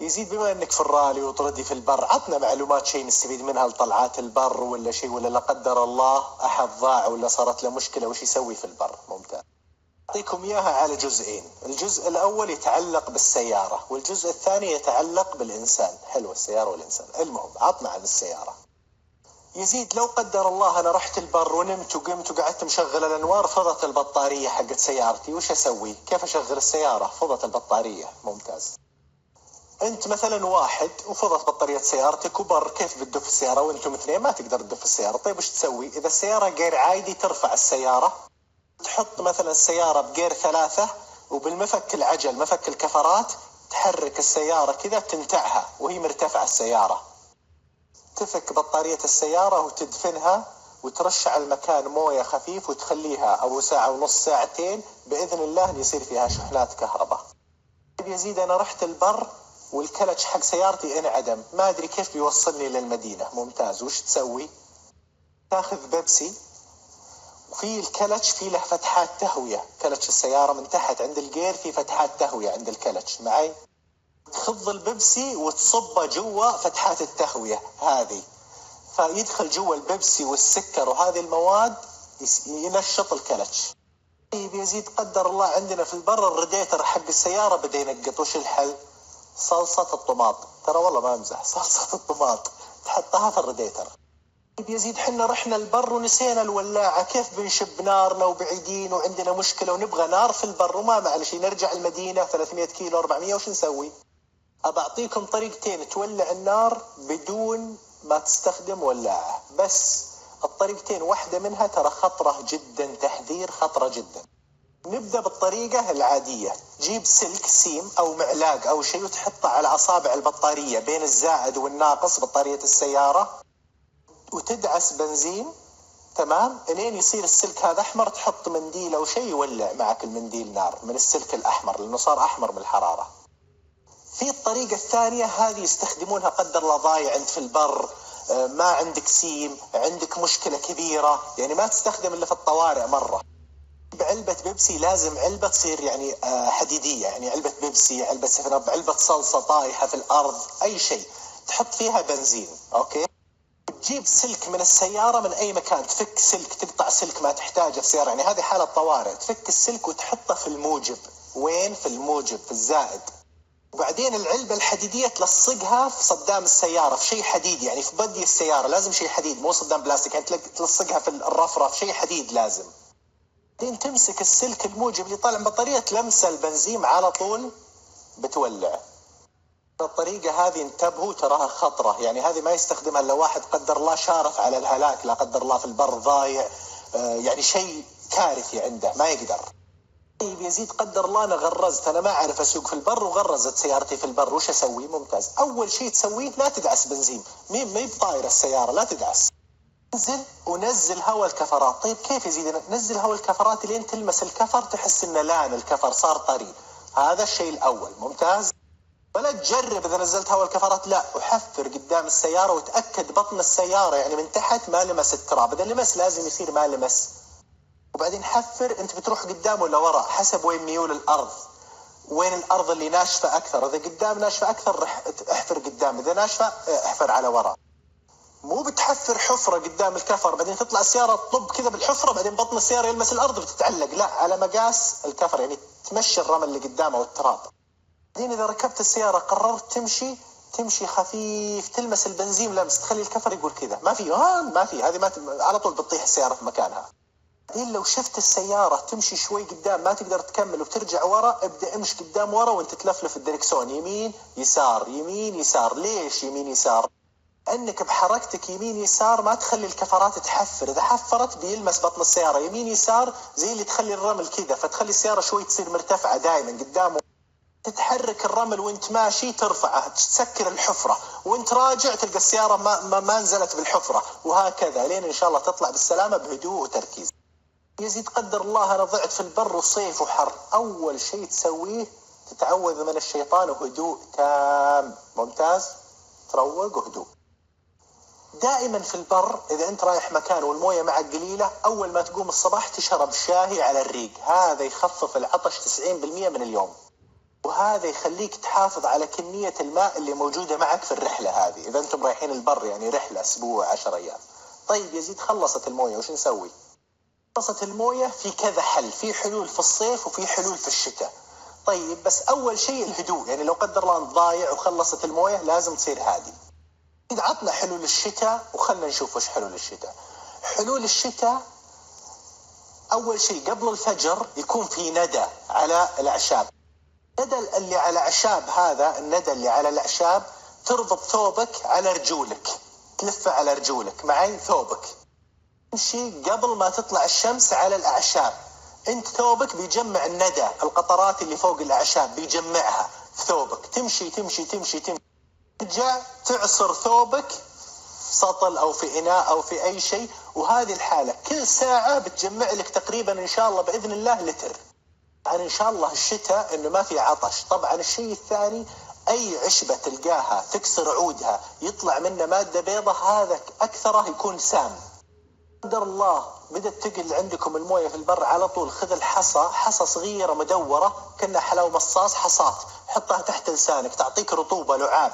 يزيد بما انك في الرالي وطردي في البر، عطنا معلومات شيء نستفيد منها لطلعات البر ولا شيء، ولا لا قدر الله احد ضاع ولا صارت له مشكله وش يسوي في البر. ممتاز. اعطيكم اياها على جزئين، الجزء الاول يتعلق بالسياره والجزء الثاني يتعلق بالانسان. حلوه السياره والانسان. المهم عطنا عن السياره. يزيد لو قدر الله انا رحت البر ونمت وقمت وقعدت مشغل الانوار، فضت البطاريه حقت سيارتي، وش اسوي؟ كيف اشغل السياره؟ فضت البطاريه. ممتاز. انت مثلا واحد وفضت بطاريه سيارتك وبر، كيف بتدف السياره وانتم اثنين ما تقدر تدف السياره؟ طيب وش تسوي؟ اذا السياره غير عادي ترفع السياره، تحط مثلا السياره بجير 3 وبالمفك العجل مفك الكفرات تحرك السياره كذا تنتعها وهي مرتفعه السياره، تفك بطاريه السياره وتدفنها وترش على المكان مويه خفيف وتخليها ابو ساعه ونص ساعتين، باذن الله يصير فيها شحنات كهرباء. يزيد انا رحت البر والكلتش حق سيارتي انعدم، ما ادري كيف بيوصلني للمدينه. ممتاز. وش تسوي؟ تاخذ بيبسي، وفي الكلتش في له فتحات تهويه، كلتش السياره من تحت عند الجير في فتحات تهويه عند الكلتش معي، تخض البيبسي وتصبه جوا فتحات التهويه هذه، فيدخل جوا البيبسي والسكر وهذه المواد ينشط الكلتش. طيب يزيد قدر الله عندنا في البر الراديتر حق السياره بدا ينقط، وش الحل؟ صلصة الطماط. ترى والله ما امزح، صلصة الطماط تحطها في الراديتر. يزيد حنا رحنا البر ونسينا الولاعة، كيف بنشب نارنا وبعيدين وعندنا مشكلة ونبغى نار في البر وما معلش نرجع المدينة 300 كيلو 400، وش نسوي؟ أبعطيكم طريقتين تولع النار بدون ما تستخدم ولاعة، بس الطريقتين واحدة منها ترى خطرة جدا، تحذير خطرة جدا. نبدأ بالطريقة العادية، جيب سلك سيم أو معلاق أو شيء وتحطه على أصابع البطارية بين الزائد والناقص بطارية السيارة، وتدعس بنزين تمام الين يصير السلك هذا أحمر، تحط منديل أو شيء يولع معك المنديل نار من السلك الأحمر لأنه صار أحمر من الحرارة. في الطريقة الثانية هذه يستخدمونها قدر الله ضايع أنت في البر، ما عندك سيم، عندك مشكلة كبيرة، يعني ما تستخدم إلا في الطوارئ مرة. بعلبة بيبسي لازم علبة تصير يعني حديدية، يعني علبة بيبسي، علبة سفن أب، علبة صلصة طايحة في الأرض، أي شيء تحط فيها بنزين. أوكي. تجيب سلك من السيارة من أي مكان، تفك سلك، تقطع سلك ما تحتاجه في السيارة، يعني هذه حالة طوارئ، تفك السلك وتحطه في الموجب. وين؟ في الموجب في الزائد. وبعدين العلبة الحديدية تلصقها في صدام السيارة في شيء حديد، يعني في بدي السيارة لازم شيء حديد مو صدام بلاستيك، يعني تلصقها في الرفرف شيء حديد لازم. بعدين تمسك السلك الموجب اللي طالع من بطارية تلمسه البنزين على طول بتولع. الطريقة هذه انتبهوا تراها خطرة، يعني هذه ما يستخدمها الا واحد قدر الله شارف على الهلاك، لا قدر الله في البر ضايع، يعني شيء كارثي عنده ما يقدر. طيب يزيد قدر الله انا غرزت، انا ما اعرف اسوق في البر وغرزت سيارتي في البر، وش اسوي؟ ممتاز. اول شيء تسويه لا تدعس بنزين، ما بطايره السيارة، لا تدعس، نزل ونزل هواء الكفرات. طيب كيف يزيد؟ نزل هواء الكفرات لين تلمس الكفر تحس ان لان الكفر صار طري، هذا الشيء الاول. ممتاز. ولا تجرب اذا نزلت هواء الكفرات، لا، وحفر قدام السيارة وتأكد بطن السيارة يعني من تحت ما لمس التراب، اذا لمس لازم يصير ما لمس. وبعدين حفر، انت بتروح قدام ولا ورا حسب وين ميول الارض، وين الارض اللي ناشفة اكثر، اذا قدام ناشفة اكثر احفر قدام، اذا ناشفة احفر على ورا. مو بتحفر حفرة قدام الكفر بعدين تطلع السيارة تطب كذا بالحفرة بعدين بطن السيارة يلمس الأرض بتتعلق، لا، على مقاس الكفر، يعني تمشي الرمل اللي قدامه والتراب. بعدين إذا ركبت السيارة قررت تمشي خفيف، تلمس البنزين لمس، تخلي الكفر يقول كذا ما في هذه ما على طول بتطيح السيارة في مكانها. بعدين لو شفت السيارة تمشي شوي قدام ما تقدر تكمل وبترجع ورا، ابدأ امش قدام ورا وانت تلفلف الدركسون يمين يسار يمين يسار. ليش يمين يسار؟ انك بحركتك يمين يسار ما تخلي الكفرات تحفر، اذا حفرت بيلمس بطن السيارة يمين يسار زي اللي تخلي الرمل كذا، فتخلي السيارة شوي تصير مرتفعة دائما قدامه، تتحرك الرمل وانت ماشي ترفعه تسكر الحفرة، وانت راجع تلقى السيارة ما نزلت بالحفرة، وهكذا لين ان شاء الله تطلع بالسلامة بهدوء وتركيز. يزيد قدر الله انا ضعت في البر وصيف وحر، اول شيء تسويه تتعوذ من الشيطان وهدوء تام. ممتاز. تروق وهدوء. دائما في البر إذا أنت رايح مكان والموية معك قليلة، أول ما تقوم الصباح تشرب شاهي على الريق، هذا يخفف العطش 90% من اليوم. وهذا يخليك تحافظ على كمية الماء اللي موجودة معك في الرحلة هذه. إذا أنتم رايحين البر يعني رحلة أسبوع 10 أيام. طيب يزيد خلصت الموية وش نسوي؟ خلصت الموية في كذا حل، في حلول في الصيف وفي حلول في الشتاء. طيب بس أول شيء الهدوء، يعني لو قدر الله أنت ضايع وخلصت الموية لازم تصير هادي. إذا عطنا حلول الشتاء وخلنا نشوف وش حلول الشتاء. حلول الشتاء أول شيء قبل الفجر يكون في ندى على الأعشاب. الندى اللي على الأعشاب هذا، الندى اللي على الأعشاب تربط ثوبك على رجولك، تلفه على رجولك معي ثوبك، تمشي قبل ما تطلع الشمس على الأعشاب. انت ثوبك بيجمع الندى، القطرات اللي فوق الأعشاب بيجمعها في ثوبك. تمشي تمشي تمشي تمشي، ترجع تعصر ثوبك في سطل أو في إناء أو في أي شيء، وهذه الحالة كل ساعة بتجمع لك تقريبا إن شاء الله بإذن الله لتر. طبعا إن شاء الله الشتاء إنه ما في عطش. طبعا الشيء الثاني، أي عشبة تلقاها تكسر عودها يطلع منه مادة بيضة، هذا أكثره يكون سام. قدر الله بدأت تقل عندكم المويه في البر، على طول خذ الحصى، حصى صغيرة مدورة كأنها حلاوة مصاص، حصات حطها تحت لسانك تعطيك رطوبة لعاب.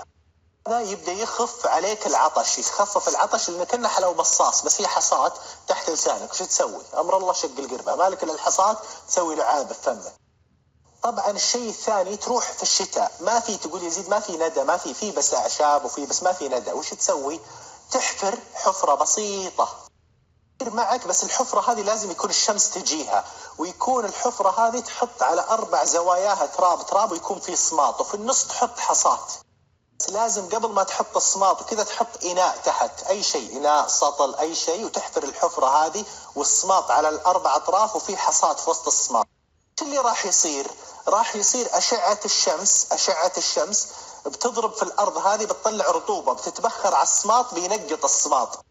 هذا يبدأ يخف عليك العطش، يخفف العطش لأنه كأنه حلاوة مصاص بس هي حصات تحت لسانك. وش تسوي؟ أمر الله شق القربة، مالك إلا الحصات تسوي لعاب بفمك. طبعا الشيء الثاني، تروح في الشتاء ما في، تقول يزيد ما في ندى، ما في بس أعشاب وفي بس ما في ندى. وش تسوي؟ تحفر حفرة بسيطة معك، بس الحفرة هذه لازم يكون الشمس تجيها، ويكون الحفرة هذه تحط على 4 زواياها تراب تراب، ويكون في صماط، وفي النص تحط حصات. بس لازم قبل ما تحط الصماط وكذا تحط إناء تحت، أي شيء، إناء سطل أي شيء، وتحفر الحفرة هذه والصماط على ال4 أطراف وفي حصات في وسط الصماط. ايش اللي راح يصير؟ راح يصير أشعة الشمس بتضرب في الأرض هذه، بتطلع رطوبة بتتبخر على الصماط، بينقط الصماط.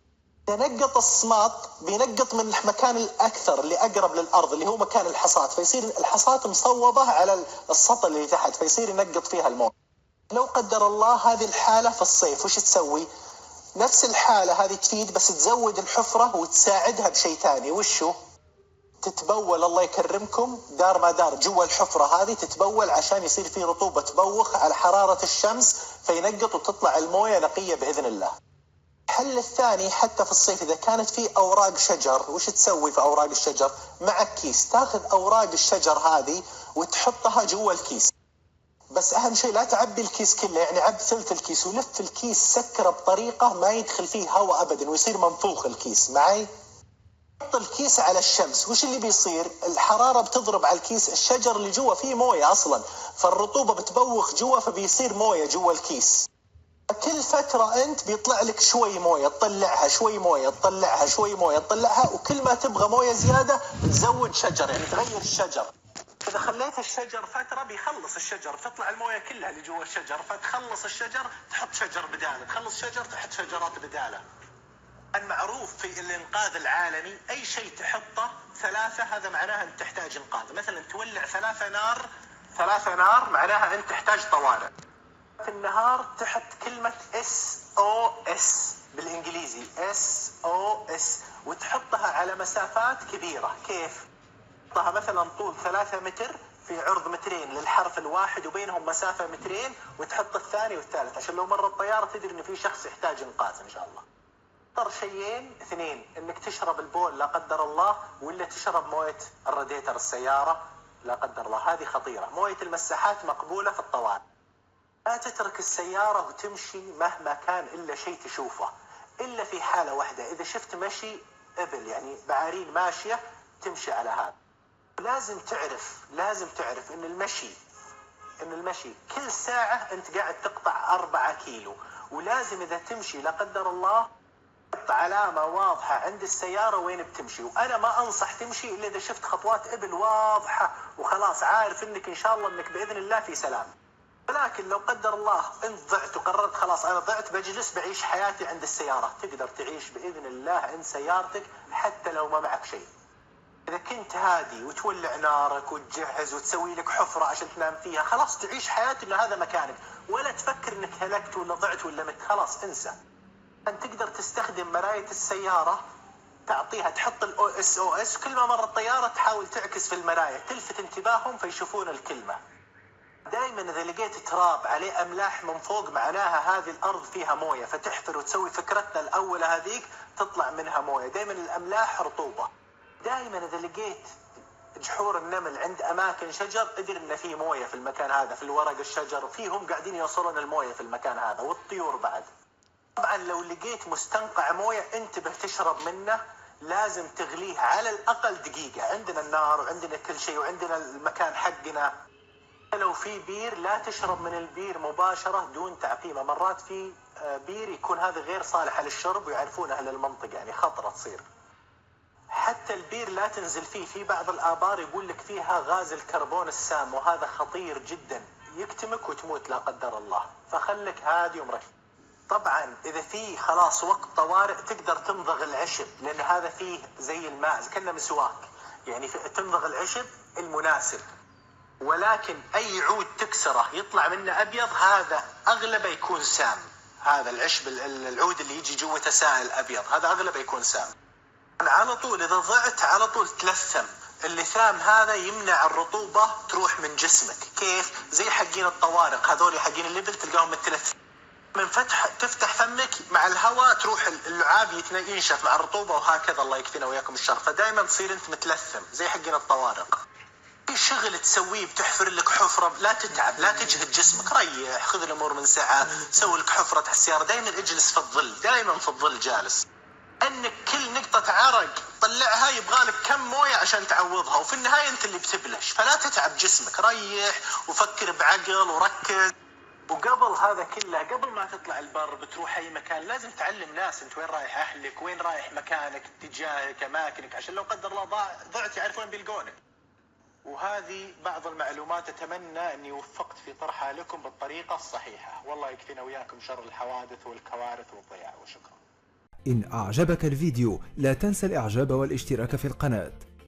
ينقط الصماط بينقط من المكان الأكثر اللي أقرب للأرض اللي هو مكان الحصات، فيصير الحصات مصوبة على السطل اللي تحت، فيصير ينقط فيها المويه. لو قدر الله هذه الحالة في الصيف وش تسوي؟ نفس الحالة هذه تفيد، بس تزود الحفرة وتساعدها بشيء ثاني. وشو؟ تتبول، الله يكرمكم، دار ما دار جوا الحفرة هذه تتبول عشان يصير فيه رطوبة تبوخ على حرارة الشمس، فينقط وتطلع المويه نقية بإذن الله. الحل الثاني حتى في الصيف، إذا كانت في أوراق شجر، وش تسوي في أوراق الشجر؟ معك كيس، تاخذ أوراق الشجر هذه وتحطها جوا الكيس، بس أهم شيء لا تعبي الكيس كله، يعني عب ثلث الكيس، ولف الكيس سكره بطريقة ما يدخل فيه هواء أبدا، ويصير منفوخ الكيس معي. حط الكيس على الشمس، وش اللي بيصير؟ الحرارة بتضرب على الكيس، الشجر اللي جوا فيه موية أصلا، فالرطوبة بتبوخ جوا، فبيصير موية جوا الكيس. كل فترة أنت بيطلع لك شوي موية تطلعها، شوي موية تطلعها، شوي موية تطلعها، وكل ما تبغى موية زيادة تزود شجر، يعني تغير الشجر. إذا خليت الشجر فترة بيخلص الشجر، تطلع الموية كلها اللي جوا الشجر، فتخلص الشجر تحط شجر بداله، تخلص شجر تحط شجرات بداله. المعروف في الإنقاذ العالمي أي شيء تحطه 3 هذا معناها أنت تحتاج إنقاذ. مثلا تولع 3 نار معناها أنت تحتاج طوارئ. في النهار تحط كلمة SOS بالإنجليزي SOS، وتحطها على مسافات كبيرة. كيف؟ تحطها مثلا طول 3 متر في عرض 2 للحرف الواحد، وبينهم مسافة 2، وتحط الثاني والثالث عشان لو مرت طيارة تدري إن في شخص يحتاج إنقاذ إن شاء الله. أكثر شيئين 2، إنك تشرب البول لا قدر الله، ولا تشرب موية الراديتر السيارة لا قدر الله، هذه خطيرة. موية المساحات مقبولة في الطوارئ. لا تترك السيارة وتمشي مهما كان إلا شيء تشوفه، إلا في حالة واحدة، إذا شفت مشي إبل يعني بعارين ماشية تمشي على هذا. لازم تعرف إن المشي كل ساعة أنت قاعد تقطع 4 كيلو، ولازم إذا تمشي لا قدر الله تحط علامة واضحة عند السيارة وين بتمشي. وأنا ما أنصح تمشي إلا إذا شفت خطوات إبل واضحة وخلاص عارف إنك إن شاء الله إنك بإذن الله في سلام. ولكن لو قدر الله أنت ضعت وقررت خلاص أنا ضعت بجلس بعيش حياتي عند السيارة، تقدر تعيش بإذن الله عند سيارتك حتى لو ما معك شيء. إذا كنت هادي وتولع نارك وتجهز وتسوي لك حفرة عشان تنام فيها، خلاص تعيش حياتك إن هذا مكانك، ولا تفكر إنك هلكت ولا ضعت ولا مت، خلاص انسى. أن تقدر تستخدم مراية السيارة، تعطيها تحط SOS، كل ما مرت طيارة تحاول تعكس في المراية تلفت انتباههم فيشوفون الكلمة. دائما اذا لقيت تراب عليه املاح من فوق معناها هذه الارض فيها مويه، فتحفر وتسوي فكرتنا الاولى هذيك تطلع منها مويه. دائما الاملاح رطوبه. دائما اذا لقيت جحور النمل عند اماكن شجر ادري ان في مويه في المكان هذا، في الورق الشجر فيهم قاعدين يوصلون المويه في المكان هذا، والطيور بعد. طبعا لو لقيت مستنقع مويه انتبه تشرب منه، لازم تغليه على الاقل دقيقه. عندنا النار وعندنا كل شيء وعندنا المكان حقنا. لو في بير لا تشرب من البير مباشره دون تعقيمه. مرات في بير يكون هذا غير صالح للشرب ويعرفون اهل المنطقه، يعني خطره تصير. حتى البير لا تنزل فيه، في بعض الآبار يقول لك فيها غاز الكربون السام وهذا خطير جدا، يكتمك وتموت لا قدر الله، فخلك هادي ومركز. طبعا إذا في خلاص وقت طوارئ تقدر تمضغ العشب، لأن هذا فيه زي الماء كأنه مسواك، يعني تمضغ العشب المناسب. ولكن أي عود تكسره يطلع منه أبيض هذا أغلبه يكون سام. هذا العشب العود اللي يجي جوته سائل أبيض هذا أغلبه يكون سام. على طول إذا ضعت على طول تلثم. اللثام هذا يمنع الرطوبة تروح من جسمك. كيف؟ زي حقين الطوارق هذول حقين الليفل تلقاهم متلثم. من تفتح فمك مع الهواء تروح اللعاب ينشف مع الرطوبة، وهكذا الله يكفينا وياكم الشر. فدائما تصير انت متلثم زي حقين الطوارق. في شغل تسويه بتحفر لك حفرة، لا تتعب لا تجهد جسمك، ريح خذ الامور من ساعة، سوي لك حفرة تحت السيارة. دائما اجلس في الظل، دائما في الظل جالس. انك كل نقطة عرق طلعها يبغالك كم موية عشان تعوضها، وفي النهاية انت اللي بتبلش. فلا تتعب جسمك، ريح وفكر بعقل وركز. وقبل هذا كله، قبل ما تطلع البر بتروح اي مكان لازم تعلم ناس انت وين رايح، اهلك وين رايح، مكانك، اتجاهك، اماكنك، عشان لو قدر الله ضعت يعرفون بيلقونك. وهذه بعض المعلومات اتمنى اني وفقت في طرحها لكم بالطريقة الصحيحة. والله يكفينا وياكم شر الحوادث والكوارث والضياع، وشكرا. إن أعجبك الفيديو لا تنسى الإعجاب والاشتراك في القناة.